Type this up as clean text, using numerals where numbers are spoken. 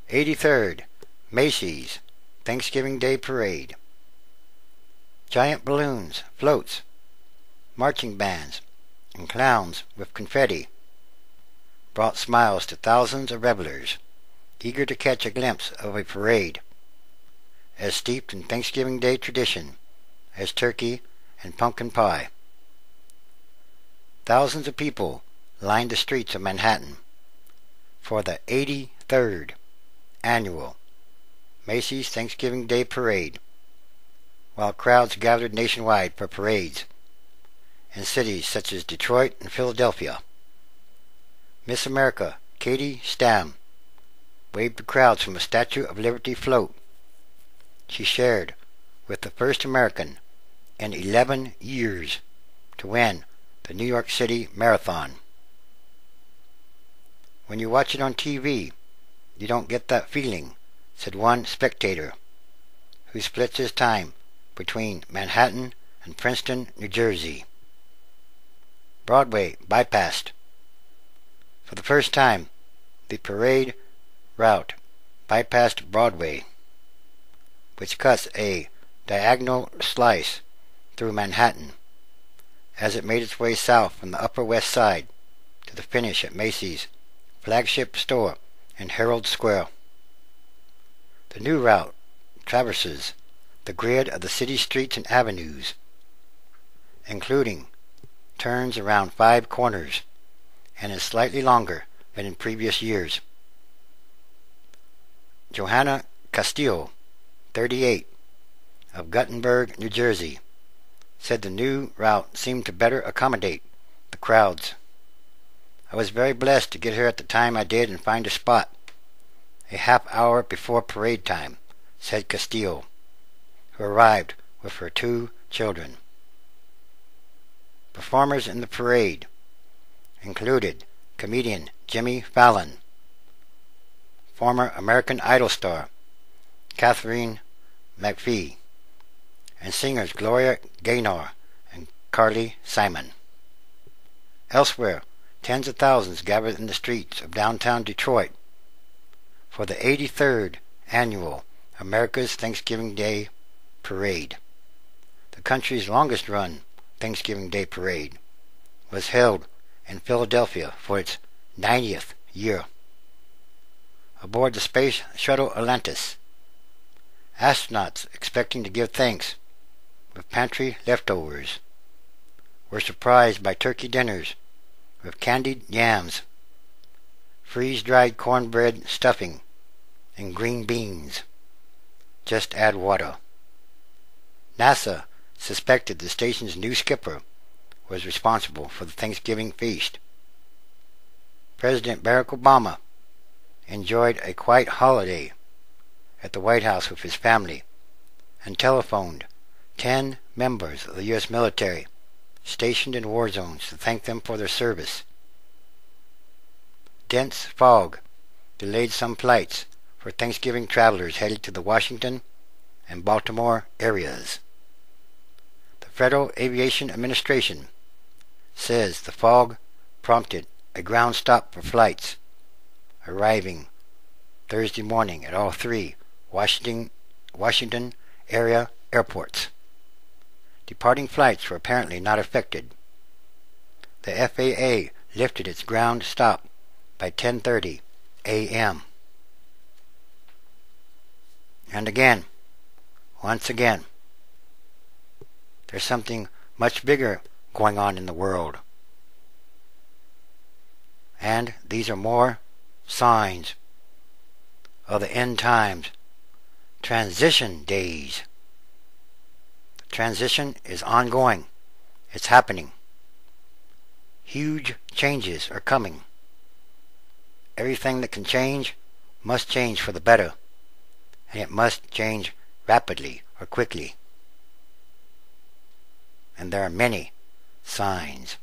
83rd Macy's Thanksgiving Day Parade. Giant balloons, floats, marching bands, and clowns with confetti brought smiles to thousands of revelers eager to catch a glimpse of a parade as steeped in Thanksgiving Day tradition as turkey and pumpkin pie. Thousands of people lined the streets of Manhattan for the 83rd annual Macy's Thanksgiving Day Parade, while crowds gathered nationwide for parades in cities such as Detroit and Philadelphia. Miss America Katie Stam waved the crowds from a Statue of Liberty float. She shared with the first American in 11 years to win the New York City Marathon. When you watch it on TV, you don't get that feeling, said one spectator, who splits his time between Manhattan and Princeton, New Jersey. Broadway bypassed. For the first time, the parade route bypassed Broadway, which cuts a diagonal slice through Manhattan as it made its way south from the Upper West Side to the finish at Macy's flagship store in Herald Square. The new route traverses the grid of the city's streets and avenues, including turns around 5 corners, and is slightly longer than in previous years. Johanna Castillo, 38, of Guttenberg, New Jersey, said the new route seemed to better accommodate the crowds. I was very blessed to get here at the time I did and find a spot a half hour before parade time, said Castillo, who arrived with her 2 children. Performers in the parade included comedian Jimmy Fallon, former American Idol star Catherine McPhee, and singers Gloria Gaynor and Carly Simon. Elsewhere, tens of thousands gathered in the streets of downtown Detroit for the 83rd annual America's Thanksgiving Day Parade. The country's longest-run Thanksgiving Day Parade was held in Philadelphia for its 90th year. Aboard the Space Shuttle Atlantis, astronauts expecting to give thanks with pantry leftovers were surprised by turkey dinners with candied yams, freeze-dried cornbread stuffing, and green beans. Just add water. NASA suspected the station's new skipper was responsible for the Thanksgiving feast. President Barack Obama enjoyed a quiet holiday at the White House with his family and telephoned 10 members of the U.S. military stationed in war zones to thank them for their service. Dense fog delayed some flights for Thanksgiving travelers headed to the Washington and Baltimore areas. The Federal Aviation Administration says the fog prompted a ground stop for flights arriving Thursday morning at all 3 Washington area airports. Departing flights were apparently not affected. The FAA lifted its ground stop by 10:30 a.m. And again, once again, there's something much bigger going on in the world. And these are more signs of the end times, transition days. The transition is ongoing. It's happening. Huge changes are coming. Everything that can change must change for the better, and it must change rapidly or quickly. And there are many signs.